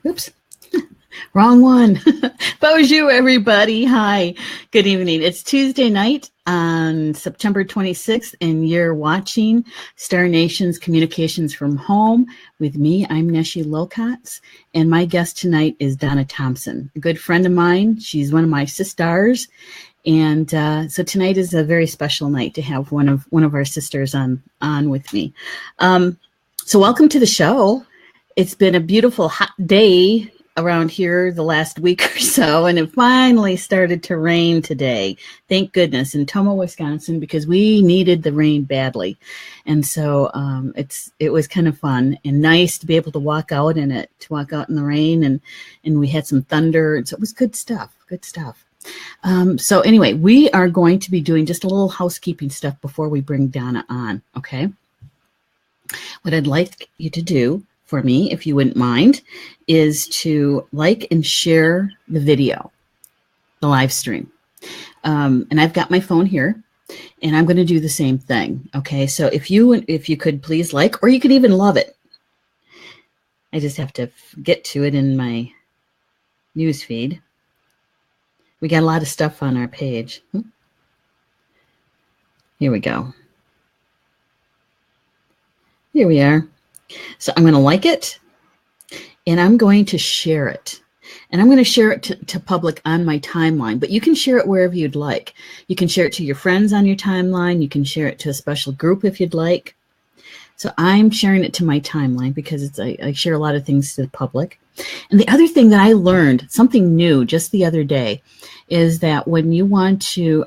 Oops, wrong one. Bonjour, everybody. Hi, good evening. It's Tuesday night on September 26th, and you're watching Star Nation's Communications from Home with me. I'm Neshi Lilcox, and my guest tonight is Donna Thompson, a good friend of mine. She's one of my sisters, and so tonight is a very special night to have one of our sisters on with me. So welcome to the show. It's been a beautiful hot day around here the last week or so, and it finally started to rain today. Thank goodness, in Tomah, Wisconsin, because we needed the rain badly. And so it was kind of fun and nice to be able to walk out in it, to walk out in the rain, and we had some thunder, and so it was good stuff. So anyway, we are going to be doing just a little housekeeping stuff before we bring Donna on, okay? What I'd like you to do for me, if you wouldn't mind, is to like and share the video, the live stream. And I've got my phone here, and I'm going to do the same thing. Okay, so if you could please like, or you could even love it. I just have to get to it in my news feed. We got a lot of stuff on our page. Here we go. Here we are. So I'm going to like it, and I'm going to share it. And I'm going to share it to public on my timeline, but you can share it wherever you'd like. You can share it to your friends on your timeline. You can share it to a special group if you'd like. So I'm sharing it to my timeline because I share a lot of things to the public. And the other thing that I learned, something new just the other day, is that when you want to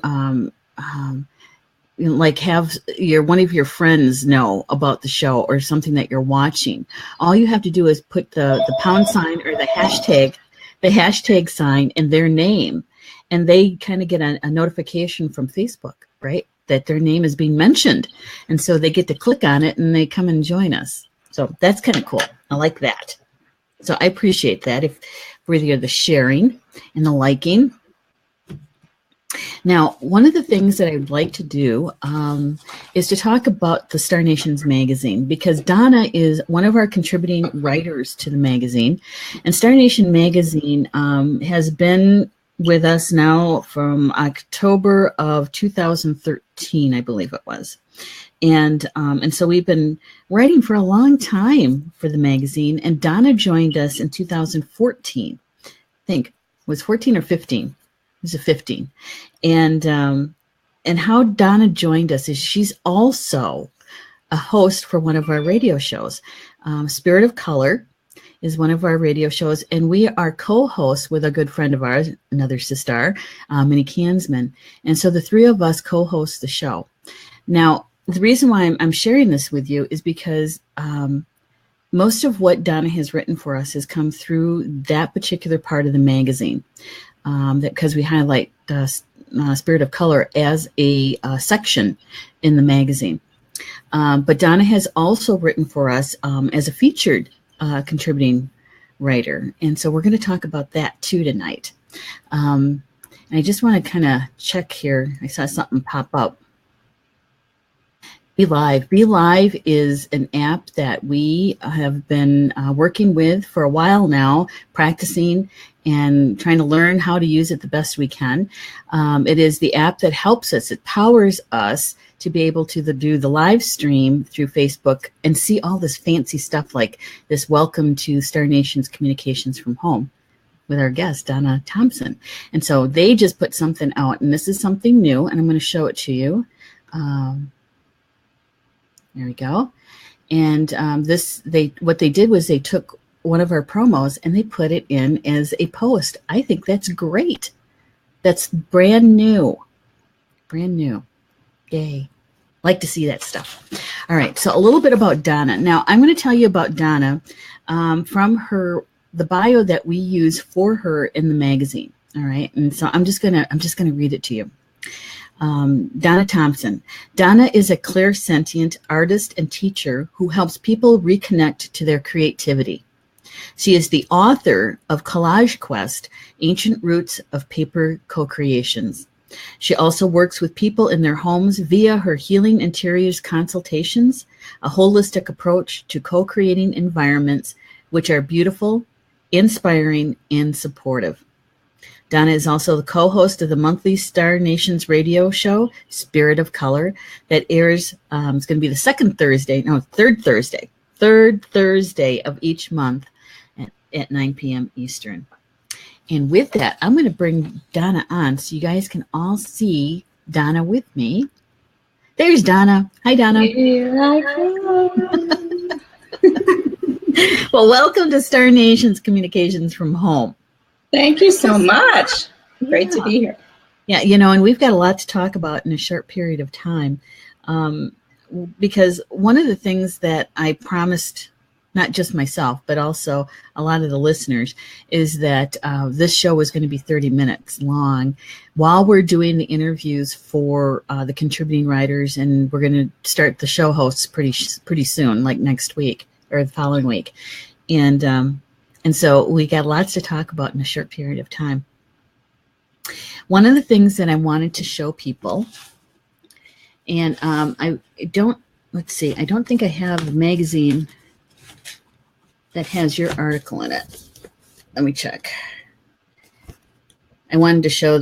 like have one of your friends know about the show or something that you're watching, all you have to do is put the pound sign or the hashtag sign in their name, and they kind of get a notification from Facebook, right, that their name is being mentioned, and so they get to click on it and they come and join us. So that's kind of cool. I like that. So I appreciate that, if whether you're the sharing and the liking. Now, one of the things that I'd like to do is to talk about the Star Nations magazine, because Donna is one of our contributing writers to the magazine. And Star Nation magazine has been with us now from October of 2013, I believe it was. And so we've been writing for a long time for the magazine, and Donna joined us in 2014. I think it was 14 or 15. It was a 15. And how Donna joined us is she's also a host for one of our radio shows. Spirit of Color is one of our radio shows, and we are co-hosts with a good friend of ours, another sister, Minnie Kansman. And so the three of us co-host the show. Now, the reason why I'm sharing this with you is because most of what Donna has written for us has come through that particular part of the magazine. Because we highlight Spirit of Color as a section in the magazine. But Donna has also written for us as a featured contributing writer. And so we're going to talk about that too tonight. And I just want to kind of check here. I saw something pop up. Be Live. Be Live is an app that we have been working with for a while now, practicing and trying to learn how to use it the best we can. It is the app that helps us. It powers us to be able to do the live stream through Facebook and see all this fancy stuff like this welcome to Star Nation's Communications from Home with our guest, Donna Thompson. And so they just put something out, and this is something new, and I'm going to show it to you. There we go. And what they did was they took one of our promos and they put it in as a post. I think that's great. That's brand new. Brand new. Yay. Like to see that stuff. All right. So a little bit about Donna. Now I'm going to tell you about Donna from the bio that we use for her in the magazine. All right. And so I'm just gonna read it to you. Donna Thompson. Donna is a clairsentient artist and teacher who helps people reconnect to their creativity. She is the author of Collage Quest, Ancient Roots of Paper Co-Creations. She also works with people in their homes via her Healing Interiors consultations, a holistic approach to co-creating environments which are beautiful, inspiring, and supportive. Donna is also the co-host of the monthly Star Nations radio show, Spirit of Color, that airs, it's going to be the third Thursday of each month at 9 p.m. Eastern. And with that, I'm going to bring Donna on so you guys can all see Donna with me. There's Donna. Hi, Donna. Here I come. Well, welcome to Star Nations Communications from Home. Thank you so much. Great to be here. Yeah, and we've got a lot to talk about in a short period of time, because one of the things that I promised, not just myself, but also a lot of the listeners, is that this show was going to be 30 minutes long while we're doing the interviews for the contributing writers, and we're going to start the show hosts pretty soon, like next week or the following week. And so we got lots to talk about in a short period of time. One of the things that I wanted to show people, and I don't think I have a magazine that has your article in it. Let me check. I wanted to show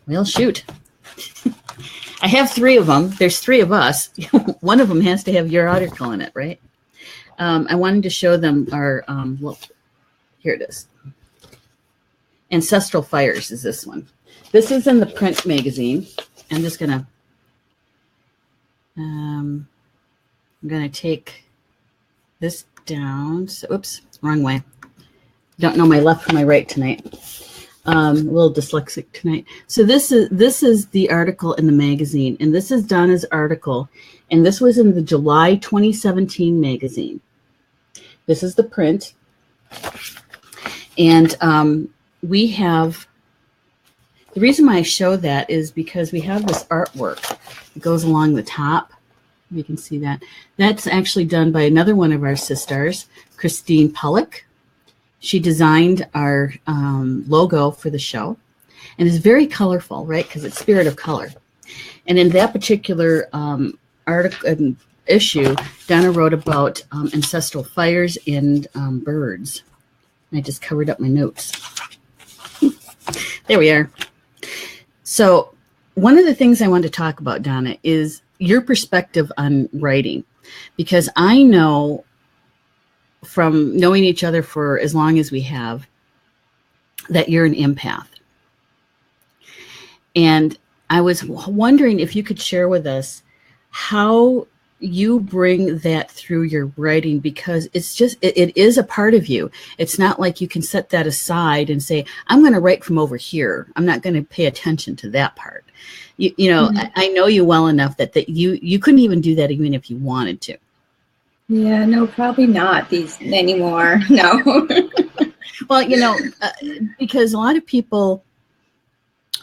well, shoot. I have 3 of them. There's 3 of us. One of them has to have your article in it, right? I wanted to show them our, well, here it is. Ancestral Fires is this one. This is in the print magazine. I'm just going to, I'm going to take this down. So, oops, wrong way. Don't know my left from my right tonight. A little dyslexic tonight. So this is the article in the magazine, and this is Donna's article, and this was in the July 2017 magazine. This is the print, and we have, the reason why I show that is because we have this artwork that goes along the top. You can see that. That's actually done by another one of our sisters, Christine Pollock. She designed our logo for the show, and it's very colorful, right? Because it's Spirit of Color. And in that particular article issue, Donna wrote about ancestral fires and birds. I just covered up my notes. There we are. So one of the things I want to talk about, Donna, is your perspective on writing, because I know from knowing each other for as long as we have that you're an empath. And I was wondering if you could share with us how you bring that through your writing, because it's just, it is a part of you. It's not like you can set that aside and say, I'm going to write from over here. I'm not going to pay attention to that part. You know, mm-hmm. I know you well enough that you couldn't even do that even if you wanted to. Yeah, no, probably not these anymore. No. Well, because a lot of people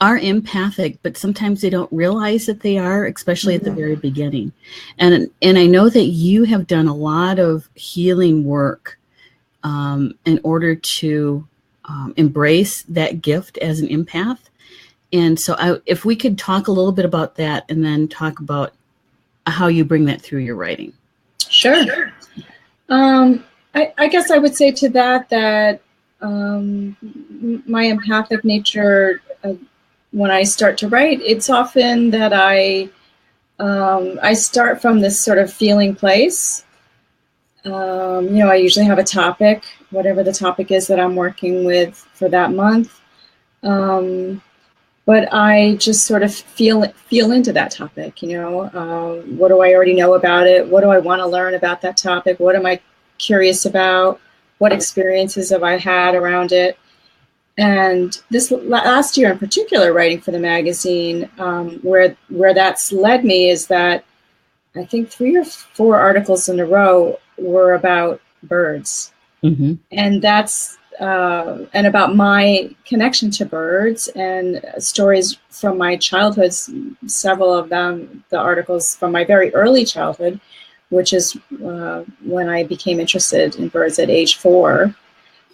are empathic, but sometimes they don't realize that they are, especially at the very beginning. And I know that you have done a lot of healing work in order to embrace that gift as an empath. And so if we could talk a little bit about that and then talk about how you bring that through your writing. Sure. I guess I would say to that my empathic nature, when I start to write, it's often that I start from this sort of feeling place. I usually have a topic, whatever the topic is that I'm working with for that month. But I just sort of feel into that topic, what do I already know about it? What do I want to learn about that topic? What am I curious about? What experiences have I had around it? And this last year in particular, writing for the magazine, where that's led me is that I think 3 or 4 articles in a row were about birds. Mm-hmm. And that's and about my connection to birds and stories from my childhood, several of them, the articles from my very early childhood, which is when I became interested in birds at age 4.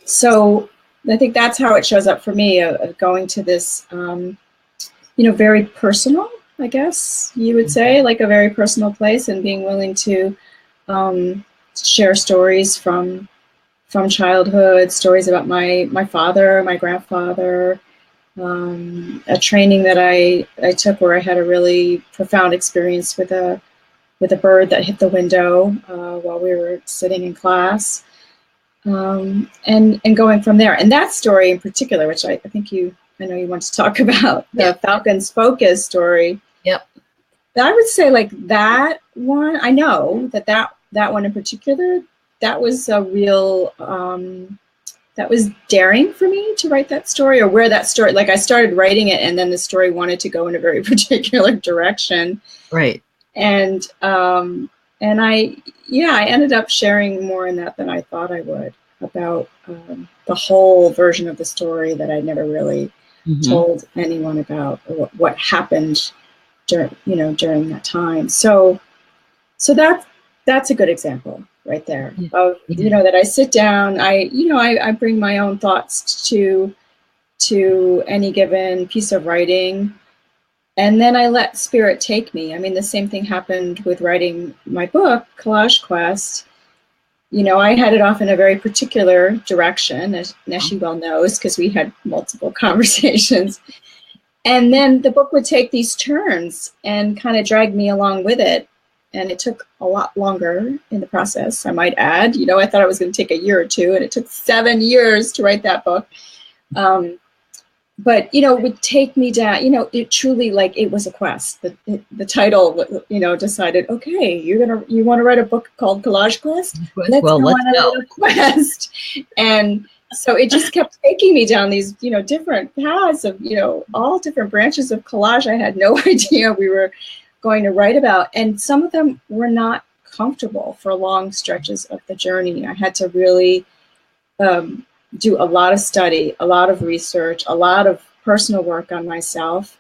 So I think that's how it shows up for me, going to this, very personal, I guess you would say, like a very personal place, and being willing to share stories from childhood, stories about my father, my grandfather, a training that I took where I had a really profound experience with a bird that hit the window while we were sitting in class, and going from there. And that story in particular, which I know you want to talk about, the Falcon's Focus story. Yep. I would say like that one, I know that one in particular, that was a real, that was daring for me to write that story, or where that story, like I started writing it and then the story wanted to go in a very particular direction. Right. And I ended up sharing more in that than I thought I would, about the whole version of the story that I never really told anyone about, what happened during that time. So that's a good example right there of, that I sit down, I bring my own thoughts to any given piece of writing, and then I let spirit take me. I mean, the same thing happened with writing my book, Collage Quest. I headed off in a very particular direction, as Neshi well knows, because we had multiple conversations. And then the book would take these turns and kind of drag me along with it. And it took a lot longer in the process, I might add. I thought it was going to take a year or two, and it took 7 years to write that book. But, it would take me down, it truly, like, it was a quest. The title, decided, okay, you want to write a book called Collage Quest? Let's go on a quest. And so it just kept taking me down these, different paths of, all different branches of collage I had no idea we were going to write about. And some of them were not comfortable for long stretches of the journey. I had to really do a lot of study, a lot of research, a lot of personal work on myself.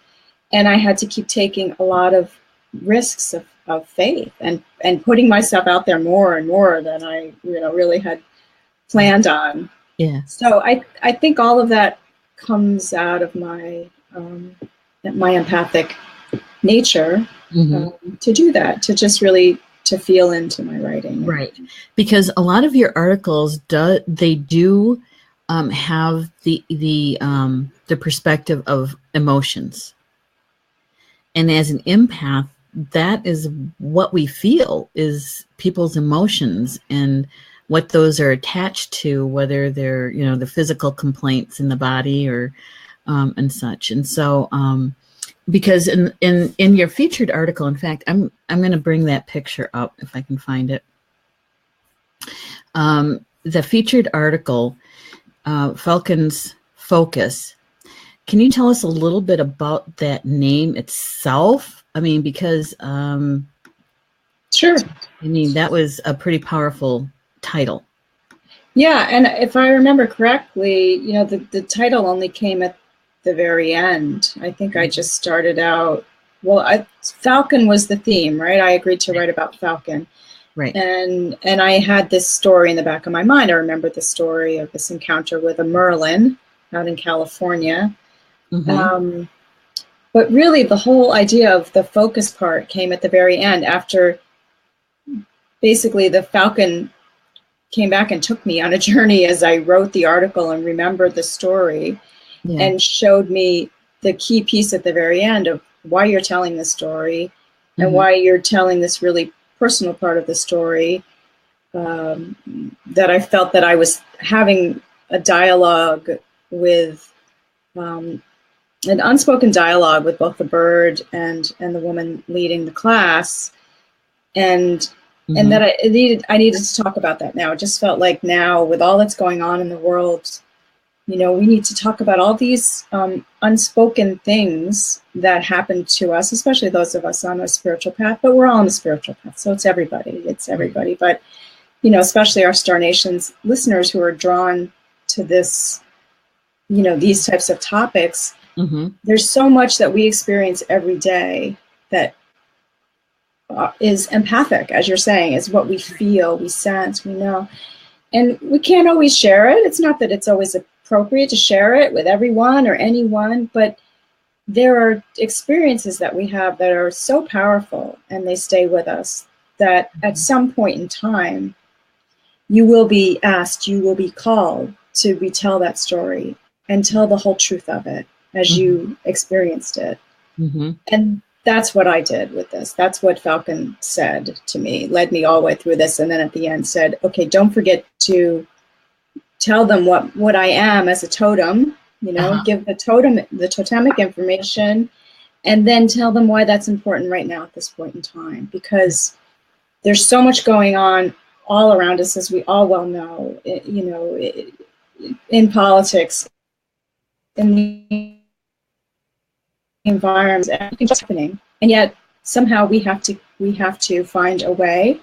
And I had to keep taking a lot of risks of faith and putting myself out there more and more than I really had planned on. Yeah. So I think all of that comes out of my empathic nature to do that, to just really to feel into my writing. Right. Because a lot of your articles do have the perspective of emotions. And as an empath, that is what we feel, is people's emotions and what those are attached to, whether they're, the physical complaints in the body or and such. And so because in your featured article, in fact, I'm going to bring that picture up if I can find it. The featured article, Falcon's Focus. Can you tell us a little bit about that name itself? I mean, because sure. I mean, that was a pretty powerful title. Yeah, and if I remember correctly, the title only came at the very end. I think I just started out, Falcon was the theme, right? I agreed to write about Falcon. Right. And I had this story in the back of my mind. I remember the story of this encounter with a Merlin out in California. But really the whole idea of the focus part came at the very end, after basically the Falcon came back and took me on a journey as I wrote the article and remembered the story. Yeah. And showed me the key piece at the very end of why you're telling the story and why you're telling this really personal part of the story, that I felt that I was having a dialogue with, an unspoken dialogue with both the bird and the woman leading the class, and that I needed to talk about that now. It just felt like now, with all that's going on in the world, we need to talk about all these unspoken things that happen to us, especially those of us on a spiritual path, but we're all on a spiritual path. So it's everybody. But, especially our Star Nations listeners who are drawn to this, these types of topics. There's so much that we experience every day that is empathic, as you're saying, is what we feel, we sense, we know. And we can't always share it. It's not that it's always appropriate to share it with everyone or anyone, but there are experiences that we have that are so powerful and they stay with us that at some point in time, you will be asked, you will be called to retell that story and tell the whole truth of it as you experienced it. And that's what I did with this. That's what Falcon said to me, led me all the way through this. And then at the end said, okay, don't forget to tell them what I am as a totem, you know, give the totemic information, and then tell them why that's important right now at this point in time, because there's so much going on all around us, as we all well know, in politics, in the environment, everything's just happening, and yet somehow we have to find a way,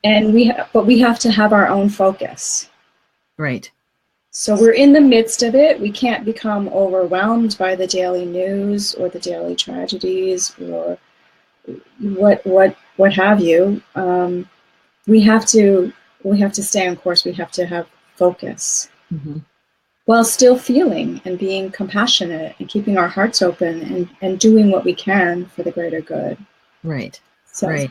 and we have to have our own focus. Right. So we're in the midst of it. We can't become overwhelmed by the daily news or the daily tragedies or what have you. We have to stay on course. We have to have focus while still feeling and being compassionate and keeping our hearts open and doing what we can for the greater good. Right. So. Right.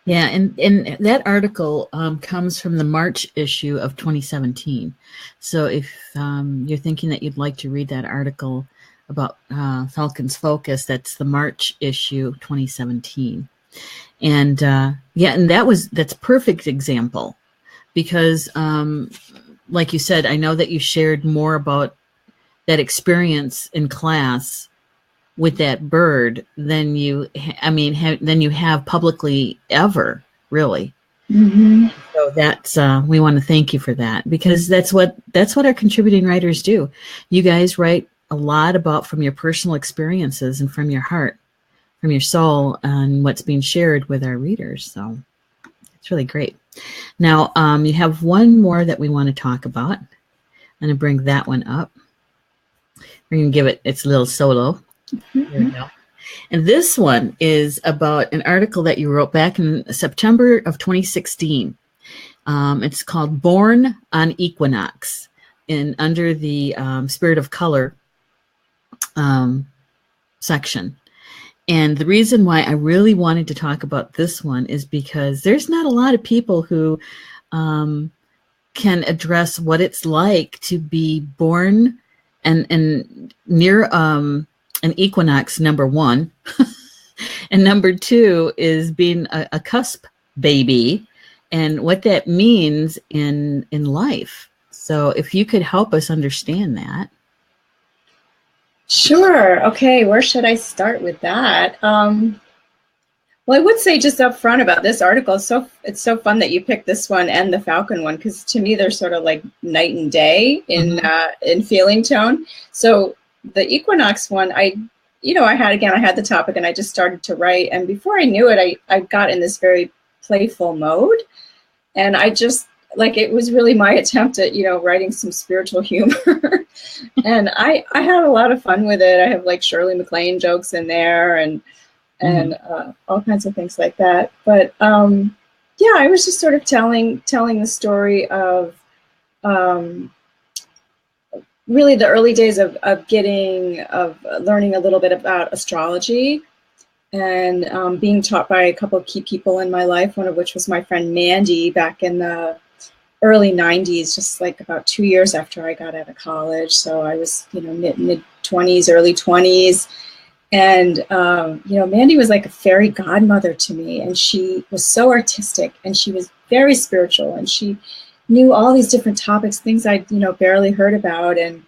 Yeah, and that article comes from the March issue of 2017. So if you're thinking that you'd like to read that article about Falcon's focus, that's the March issue 2017. And and that's perfect example, because like you said, I know that you shared more about that experience in class with that bird than you have publicly ever, really. So that's we want to thank you for that, because that's what our contributing writers do. You guys write a lot about from your personal experiences and from your heart, from your soul, and what's being shared with our readers. So it's really great. Now you have one more that we want to talk about. I'm going to bring that one up. We're going to give it its little solo. There we go. And this one is about an article that you wrote back in September of 2016. It's called Born on Equinox, under the Spirit of Color section. And the reason why I really wanted to talk about this one is because there's not a lot of people who can address what it's like to be born and near an equinox, number one, and number two is being a cusp baby and what that means in life. So if you could help us understand that. Sure. Okay, where should I start with that? Well, I would say just up front about this article, it's so fun that you picked this one and the Falcon one, because to me they're sort of like night and day in feeling tone. So the Equinox one, I had the topic and I just started to write, and before I knew it, I got in this very playful mode, and I just it was really my attempt at writing some spiritual humor, and I had a lot of fun with it. I have Shirley MacLaine jokes in there and all kinds of things like that. But I was just sort of telling the story of really the early days of learning a little bit about astrology, and being taught by a couple of key people in my life, one of which was my friend Mandy back in the early 90s, just about 2 years after I got out of college. So I was, mid 20s, early 20s. And, Mandy was like a fairy godmother to me, and she was so artistic, and she was very spiritual, and she knew all these different topics, things I'd, barely heard about. And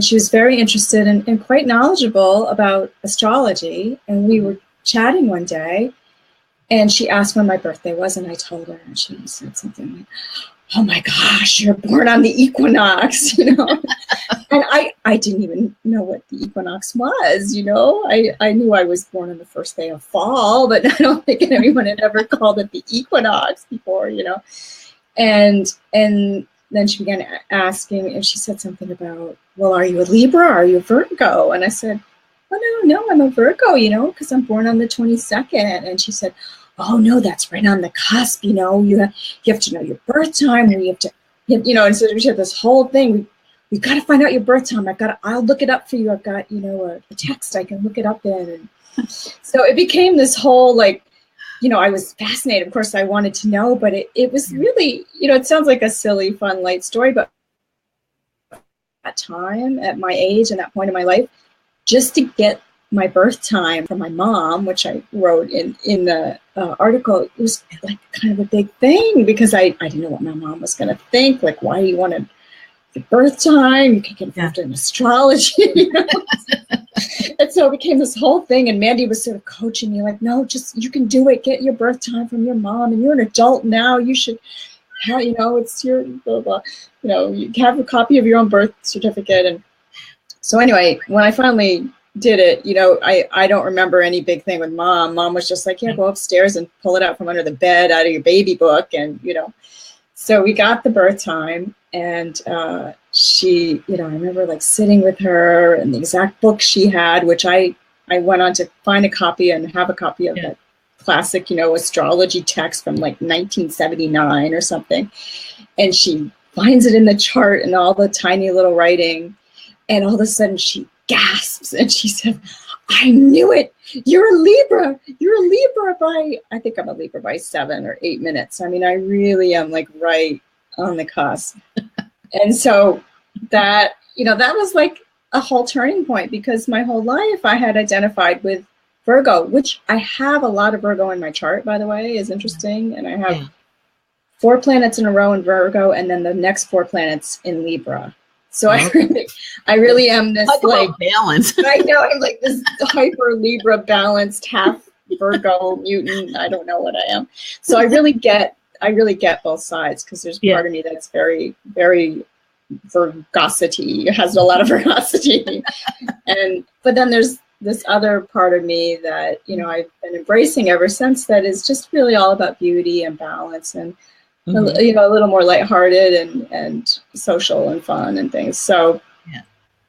she was very interested and quite knowledgeable about astrology. And we were chatting one day, and she asked when my birthday was, and I told her, and she said something like, "Oh my gosh, you're born on the equinox," And I didn't even know what the equinox was, I knew I was born on the first day of fall, but I don't think anyone had ever called it the equinox before, And then she began asking, and she said something about, "Well, are you a Libra? Are you a Virgo?" And I said, "Oh, no, I'm a Virgo, because I'm born on the 22nd. And she said, "Oh no, that's right on the cusp. You have to know your birth time. And you have to, and so we had this whole thing. We've got to find out your birth time. I'll look it up for you. I've got, a text I can look it up in." And so it became this whole I was fascinated. Of course, I wanted to know, but it was really, it sounds like a silly, fun, light story, but at that time, at my age and that point in my life, just to get my birth time from my mom, which I wrote in the article, it was like kind of a big thing because I didn't know what my mom was going to think. Like, why do you want to the birth time? You can get involved in astrology. And so it became this whole thing. And Mandy was sort of coaching me like, no, just, you can do it. Get your birth time from your mom. And you're an adult now. You should, it's your blah, blah. You have a copy of your own birth certificate. And so anyway, when I finally did it, I don't remember any big thing with mom. Mom was just like, yeah, go upstairs and pull it out from under the bed out of your baby book. And, so we got the birth time, and she, I remember like sitting with her and the exact book she had, which I went on to find a copy and have a copy of that classic, astrology text from like 1979 or something. And she finds it in the chart and all the tiny little writing. And all of a sudden she gasps and she said, I knew it. You're a Libra. You're a Libra I think I'm a Libra by 7 or 8 minutes. I mean, I really am like right on the cusp. And so that, that was like a whole turning point, because my whole life I had identified with Virgo, which I have a lot of Virgo in my chart, by the way, is interesting. And I have 4 planets in a row in Virgo, and then the next 4 planets in Libra. So I really am this like balance. I know, I'm like this hyper Libra balanced half Virgo mutant. I don't know what I am. So I really get both sides, because there's part of me that's very, very Virgosity, has a lot of Virgosity, but then there's this other part of me that I've been embracing ever since, that is just really all about beauty and balance and. Mm-hmm. A little more lighthearted and social and fun and things. So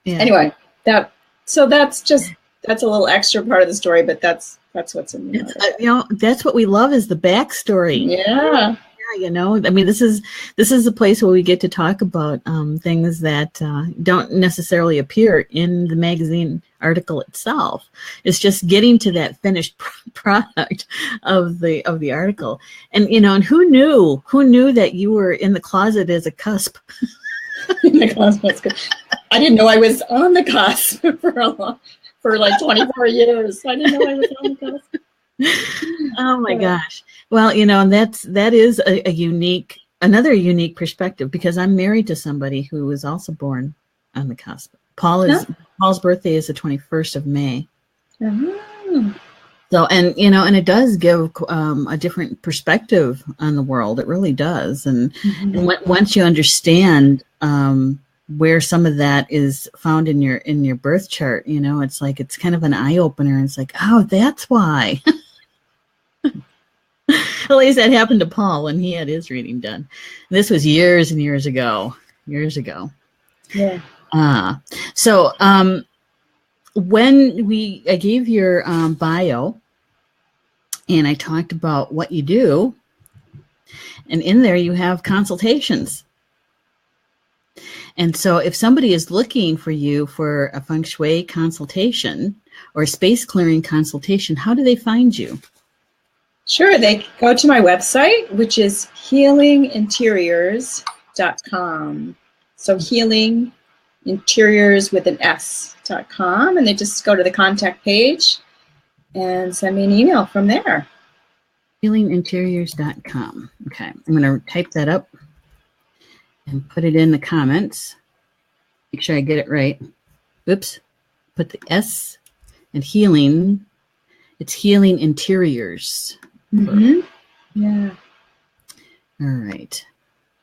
anyway, that's a little extra part of the story, but that's what's in the that's what we love, is the backstory. Yeah. I mean, this is a place where we get to talk about things that don't necessarily appear in the magazine article itself. It's just getting to that finished product of the article. And and who knew that you were in the closet as a cusp? In the cusp, that's good. I didn't know I was on the cusp for like 24 years. I didn't know I was on the cusp. Oh my gosh. Well, that is another unique perspective, because I'm married to somebody who was also born on the cusp. Paul's birthday is the 21st of May. Uh-huh. So, and it does give a different perspective on the world. It really does. And, and once you understand where some of that is found in your birth chart, it's like, it's kind of an eye opener. It's like, oh, that's why. At least that happened to Paul when he had his reading done. This was years and years ago. Yeah. So when I gave your bio and I talked about what you do, and in there you have consultations. And so if somebody is looking for you for a feng shui consultation or a space clearing consultation, how do they find you? Sure, they go to my website, which is healinginteriors.com. So healing interiors with an S.com, and they just go to the contact page and send me an email from there. Healinginteriors.com. Okay, I'm going to type that up and put it in the comments. Make sure I get it right. Oops. Put the S and healing. It's Healing Interiors. Mm-hmm. Yeah. All right.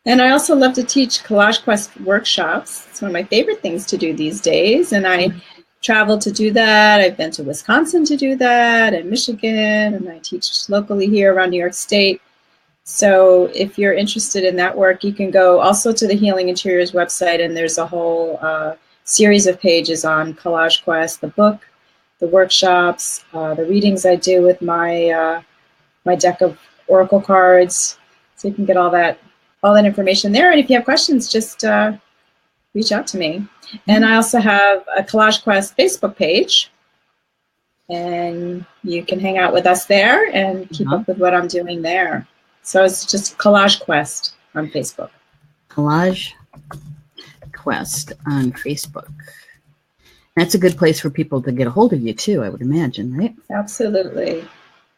And I also love to teach Collage Quest workshops. It's one of my favorite things to do these days. And I travel to do that. I've been to Wisconsin to do that, and Michigan, and I teach locally here around New York State. So if you're interested in that work, you can go also to the Healing Interiors website, and there's a whole series of pages on Collage Quest, the book, the workshops, the readings I do with my my deck of oracle cards. So you can get all that information there. And if you have questions, just reach out to me. And I also have a Collage Quest Facebook page. and you can hang out with us there and keep up with what I'm doing there. So it's just Collage Quest on Facebook. Collage Quest on Facebook. That's a good place for people to get a hold of you too, I would imagine, right? Absolutely.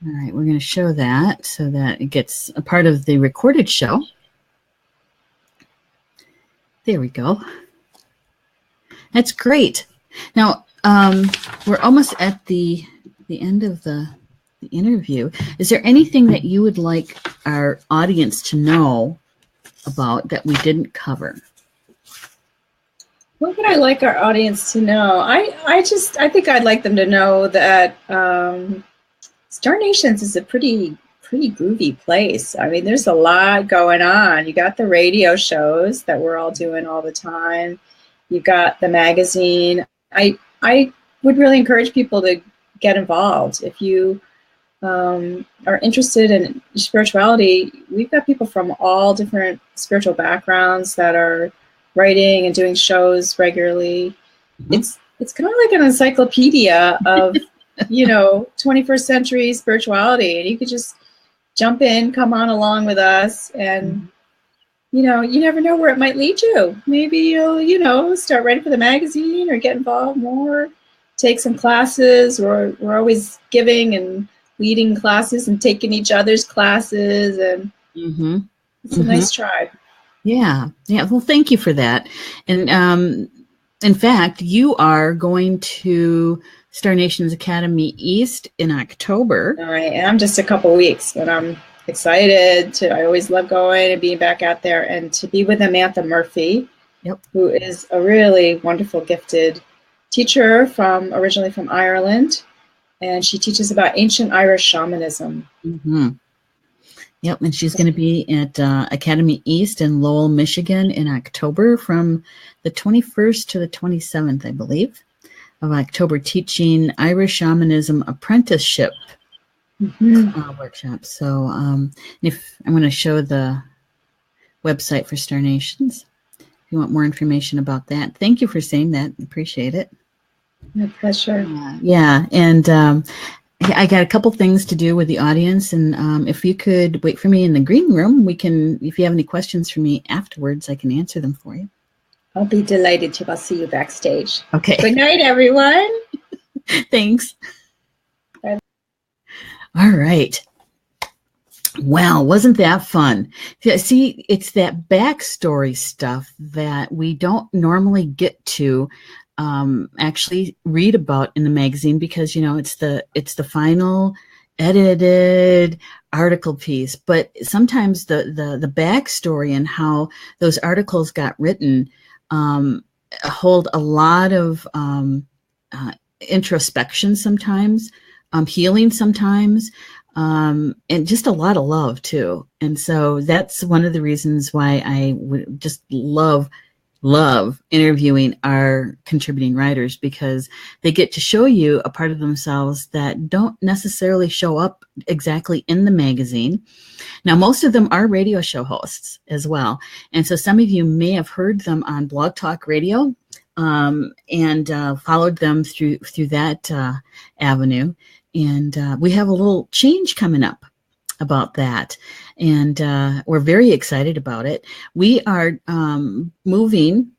All right, we're going to show that so that it gets a part of the recorded show. There we go. That's great. Now, we're almost at the end of the interview. Is there anything that you would like our audience to know about that we didn't cover? What would I like our audience to know? I think I'd like them to know that Star Nations is a pretty groovy place. I mean, there's a lot going on. You got the radio shows that we're all doing all the time. You've got the magazine. I would really encourage people to get involved. If you are interested in spirituality, we've got people from all different spiritual backgrounds that are writing and doing shows regularly. It's kind of like an encyclopedia of 21st century spirituality, and you could just jump in, come on along with us, and you never know where it might lead you. Maybe you'll start writing for the magazine or get involved more, take some classes. We're always giving and leading classes and taking each other's classes, and it's a nice tribe. Yeah. Well, thank you for that. And in fact, you are going to Star Nations Academy East in October. All right. And I'm just a couple weeks, but I'm excited I always love going and being back out there and to be with Amantha Murphy, who is a really wonderful, gifted teacher originally from Ireland. And she teaches about ancient Irish shamanism. Yep, and she's going to be at Academy East in Lowell, Michigan in October from the 21st to the 27th, I believe, of October, teaching Irish Shamanism Apprenticeship workshop. So if I'm going to show the website for Star Nations, if you want more information about that. Thank you for saying that. Appreciate it. My pleasure. Yeah, and I got a couple things to do with the audience, and if you could wait for me in the green room, we can, if you have any questions for me afterwards, I can answer them for you. I'll be delighted to. I'll see you backstage. Okay. Good night, everyone. Thanks. Bye. All right. Well, wasn't that fun? See, it's that backstory stuff that we don't normally get to actually read about in the magazine, because it's the final edited article piece. But sometimes the backstory and how those articles got written hold a lot of introspection sometimes, healing sometimes, and just a lot of love too. And so that's one of the reasons why I would just love interviewing our contributing writers, because they get to show you a part of themselves that don't necessarily show up exactly in the magazine. Now, most of them are radio show hosts as well. And so some of you may have heard them on Blog Talk Radio and followed them through that avenue. And we have a little change coming up about that, and we're very excited about it. We are moving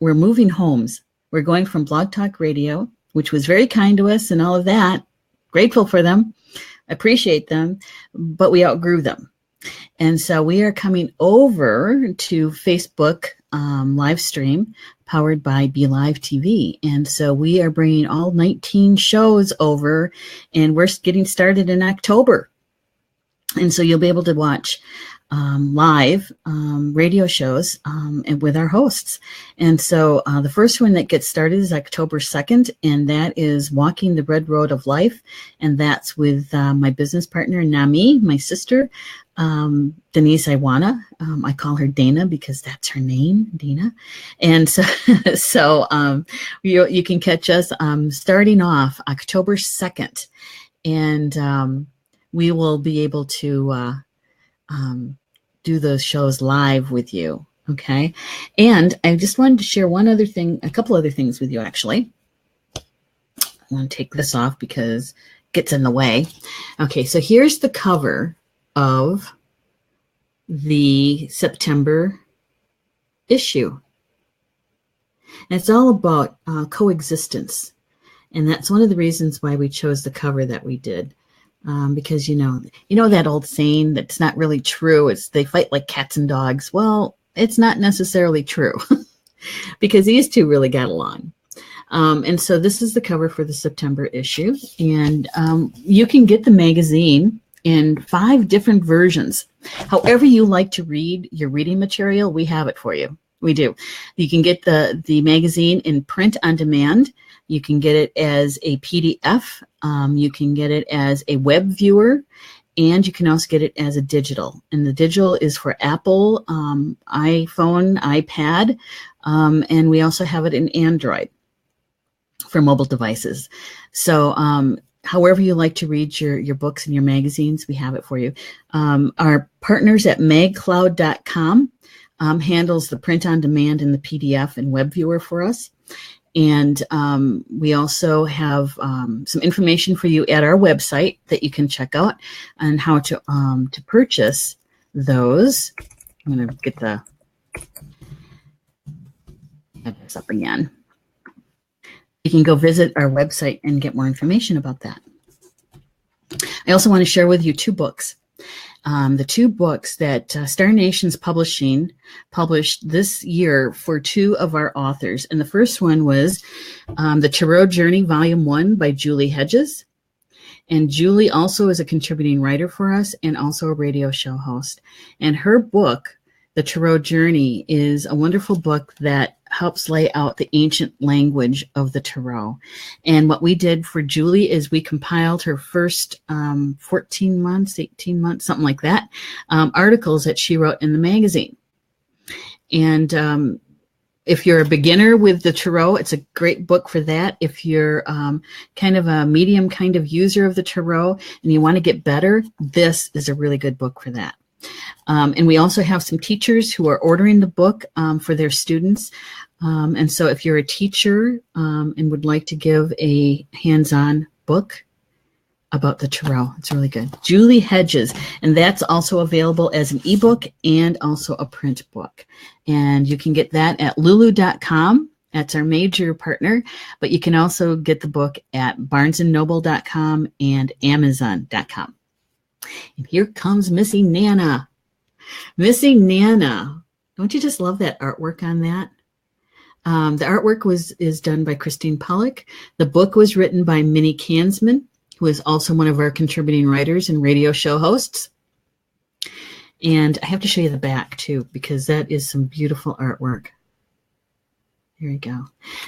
homes. We're going from Blog Talk Radio, which was very kind to us and all of that. Grateful for them, appreciate them, but we outgrew them. And so we are coming over to Facebook live stream powered by Be Live TV. And so we are bringing all 19 shows over, and we're getting started in October. And so you'll be able to watch live radio shows and with our hosts. And so the first one that gets started is October 2nd, and that is Walking the Red Road of Life. And that's with my business partner, Nami, my sister, Denise Iwana. I call her Dana because that's her name, Dina. And so you can catch us starting off October 2nd. And we will be able to do those shows live with you. Okay. And I just wanted to share a couple other things with you, actually. want to take this off because it gets in the way. Okay, so here's the cover of the September issue. And it's all about coexistence. And that's one of the reasons why we chose the cover that we did. Because, you know that old saying that's not really true. It's they fight like cats and dogs. Well, it's not necessarily true because these two really got along. And so this is the cover for the September issue. And you can get the magazine in 5 different versions. However you like to read your reading material, we have it for you. We do. You can get the magazine in print on demand. You can get it as a PDF. You can get it as a web viewer. And you can also get it as a digital. And the digital is for Apple, iPhone, iPad. And we also have it in Android for mobile devices. So however you like to read your books and your magazines, we have it for you. Our partners at magcloud.com handles the print on demand and the PDF and web viewer for us. And we also have some information for you at our website that you can check out on how to purchase those. I'm going to get this up again. You can go visit our website and get more information about that. I also want to share with you 2 books. The 2 books that Star Nations Publishing published this year for 2 of our authors. And the first one was The Tarot Journey, Volume 1 by Julie Hedges. And Julie also is a contributing writer for us and also a radio show host. And her book, The Tarot Journey, is a wonderful book that helps lay out the ancient language of the tarot. And what we did for Julie is we compiled her first 14 months, 18 months, something like that, articles that she wrote in the magazine. And if you're a beginner with the tarot, it's a great book for that. If you're kind of a medium kind of user of the tarot and you want to get better, this is a really good book for that. And we also have some teachers who are ordering the book for their students. And so if you're a teacher and would like to give a hands-on book about the tarot, it's really good. Julie Hedges, and that's also available as an ebook and also a print book. And you can get that at lulu.com. That's our major partner. But you can also get the book at barnesandnoble.com and amazon.com. And here comes Missy Nana. Missy Nana. Don't you just love that artwork on that? The artwork is done by Christine Pollock. The book was written by Minnie Kansman, who is also one of our contributing writers and radio show hosts. And I have to show you the back, too, because that is some beautiful artwork. Here we go.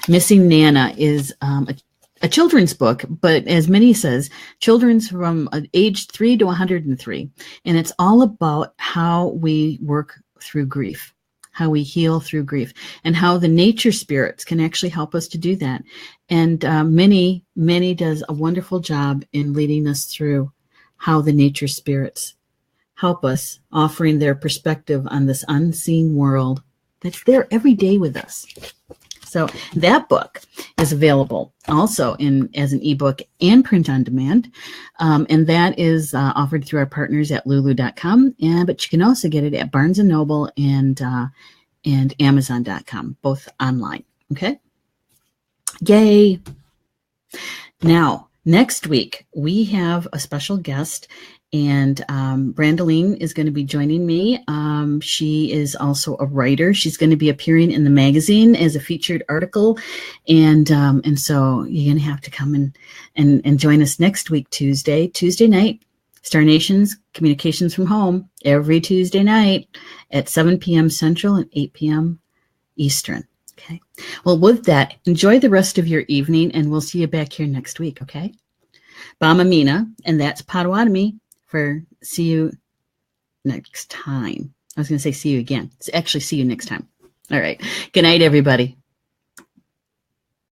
Missy Nana is a children's book, but as Minnie says, children's from age 3 to 103. And it's all about how we work through grief, how we heal through grief, and how the nature spirits can actually help us to do that. And Minnie does a wonderful job in leading us through how the nature spirits help us, offering their perspective on this unseen world that's there every day with us. So that book is available also as an ebook and print on demand. And that is offered through our partners at lulu.com. But you can also get it at Barnes & Noble and Amazon.com, both online. Okay? Yay. Now, next week, we have a special guest. And Brandeline is going to be joining me. She is also a writer. She's going to be appearing in the magazine as a featured article. And so you're going to have to come and join us next week, Tuesday night, Star Nations Communications from Home, every Tuesday night at 7 p.m. Central and 8 p.m. Eastern. Okay. Well, with that, enjoy the rest of your evening, and we'll see you back here next week, okay? Bamamina, and that's Potawatomi. For see you next time. I was going to say see you again. It's actually see you next time. All right. Good night, everybody.